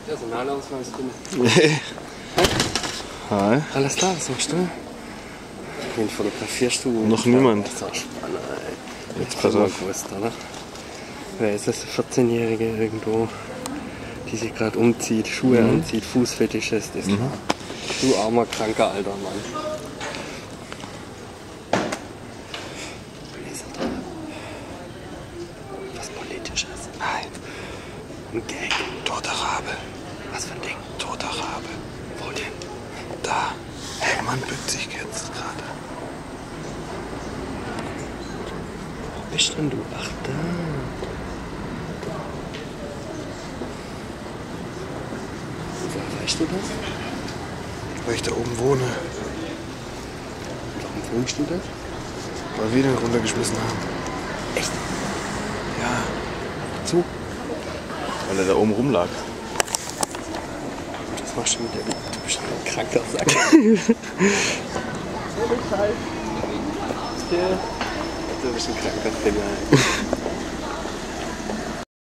Personalausweis drin. Nee. Hi. Alles klar, was machst du? Wen fotografierst du? Noch niemand. Das ist auch spannend, ey. Jetzt pass auf. Gewusst, oder? Wer ist das? 14-Jährige irgendwo, die sich gerade umzieht, Schuhe anzieht, Fußfetisch ist klar. Du armer, kranker, alter Mann. Was Politisches? Nein. Ein Gag. Toter Rabe. Was für ein Ding? Toter Rabe. Wo denn? Da. Der Mann bückt sich jetzt gerade. Wo bist denn du? Ach, da. Woher weißt du das? Weil ich da oben wohne. Warum filmst du das? Weil wir den runtergeschmissen haben. Echt? Ja. Zu? Weil er da oben rumlag. Was machst du mit der? Du bist ein kranker Sack. Du bist ein kranker Finger.